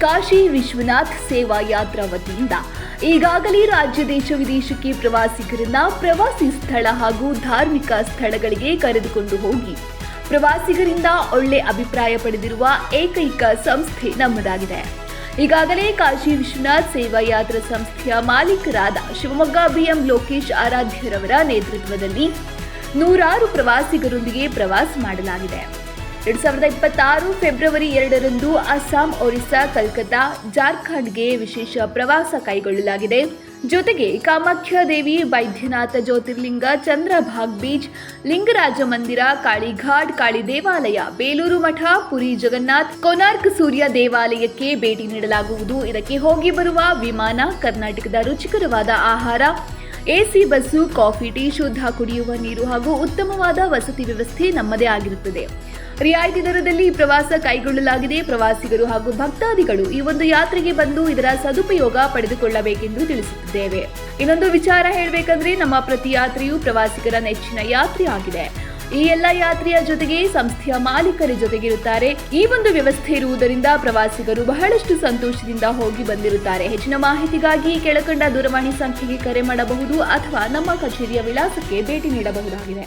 ಕಾಶಿ ವಿಶ್ವನಾಥ್ ಸೇವಾ ಯಾತ್ರಾ ವತಿಯಿಂದ ಈಗಾಗಲೇ ರಾಜ್ಯ ದೇಶ ವಿದೇಶಕ್ಕೆ ಪ್ರವಾಸಿಗರನ್ನ ಪ್ರವಾಸಿ ಸ್ಥಳ ಹಾಗೂ ಧಾರ್ಮಿಕ ಸ್ಥಳಗಳಿಗೆ ಕರೆದುಕೊಂಡು ಹೋಗಿ ಪ್ರವಾಸಿಗರಿಂದ ಒಳ್ಳೆ ಅಭಿಪ್ರಾಯ ಪಡೆದಿರುವ ಏಕೈಕ ಸಂಸ್ಥೆ ನಮ್ಮದಾಗಿದೆ. ಈಗಾಗಲೇ ಕಾಶಿ ವಿಶ್ವನಾಥ್ ಸೇವಾ ಯಾತ್ರಾ ಸಂಸ್ಥೆಯ ಮಾಲೀಕರಾದ ಶಿವಮೊಗ್ಗ BM ಲೋಕೇಶ್ ಆರಾಧ್ಯರವರ ನೇತೃತ್ವದಲ್ಲಿ ನೂರಾರು ಪ್ರವಾಸಿಗರೊಂದಿಗೆ ಪ್ರವಾಸ ಮಾಡಲಾಗಿದೆ. 2026 ಫೆಬ್ರವರಿ 2ರಂದು ಅಸ್ಸಾಂ, ಒರಿಸ್ಸಾ, ಕಲ್ಕತ್ತಾ, ಜಾರ್ಖಂಡ್ಗೆ ವಿಶೇಷ ಪ್ರವಾಸ ಕೈಗೊಳ್ಳಲಾಗಿದೆ. ಜೊತೆಗೆ ಕಾಮಾಖ್ಯ ದೇವಿ, ವೈದ್ಯನಾಥ ಜ್ಯೋತಿರ್ಲಿಂಗ, ಚಂದ್ರಭಾಗ್ ಬೀಚ್, ಲಿಂಗರಾಜ ಮಂದಿರ, ಕಾಳಿಘಾಟ್, ಕಾಳಿ ದೇವಾಲಯ, ಬೇಲೂರು ಮಠ, ಪುರಿ ಜಗನ್ನಾಥ್, ಕೋನಾರ್ಕ್ ಸೂರ್ಯ ದೇವಾಲಯಕ್ಕೆ ಭೇಟಿ ನೀಡಲಾಗುವುದು. ಇದಕ್ಕೆ ಹೋಗಿ ಬರುವ ವಿಮಾನ, ಕರ್ನಾಟಕದ ರುಚಿಕರವಾದ ಆಹಾರ, AC ಬಸ್ಸು, ಕಾಫಿ, ಟೀ, ಶುದ್ಧ ಕುಡಿಯುವ ನೀರು ಹಾಗೂ ಉತ್ತಮವಾದ ವಸತಿ ವ್ಯವಸ್ಥೆ ನಮ್ಮದೇ ಆಗಿರುತ್ತದೆ. ರಿಯಾಯಿತಿ ದರದಲ್ಲಿ ಪ್ರವಾಸ ಕೈಗೊಳ್ಳಲಾಗಿದೆ. ಪ್ರವಾಸಿಗರು ಹಾಗೂ ಭಕ್ತಾದಿಗಳು ಈ ಒಂದು ಯಾತ್ರೆಗೆ ಬಂದು ಇದರ ಸದುಪಯೋಗ ಪಡೆದುಕೊಳ್ಳಬೇಕೆಂದು ತಿಳಿಸುತ್ತಿದ್ದೇವೆ. ಇನ್ನೊಂದು ವಿಚಾರ ಹೇಳಬೇಕಂದ್ರೆ, ನಮ್ಮ ಪ್ರತಿ ಯಾತ್ರೆಯು ಪ್ರವಾಸಿಗರ ನೆಚ್ಚಿನ ಯಾತ್ರೆ ಆಗಿದೆ. ಈ ಎಲ್ಲ ಯಾತ್ರೆಯ ಜೊತೆಗೆ ಸಂಸ್ಥೆಯ ಮಾಲೀಕರ ಜೊತೆಗಿರುತ್ತಾರೆ. ಈ ಒಂದು ವ್ಯವಸ್ಥೆ ಇರುವುದರಿಂದ ಪ್ರವಾಸಿಗರು ಬಹಳಷ್ಟು ಸಂತೋಷದಿಂದ ಹೋಗಿ ಬಂದಿರುತ್ತಾರೆ. ಹೆಚ್ಚಿನ ಮಾಹಿತಿಗಾಗಿ ಕೆಳಕಂಡ ದೂರವಾಣಿ ಸಂಖ್ಯೆಗೆ ಕರೆ ಮಾಡಬಹುದು ಅಥವಾ ನಮ್ಮ ಕಚೇರಿಯ ವಿಳಾಸಕ್ಕೆ ಭೇಟಿ ನೀಡಬಹುದಾಗಿದೆ.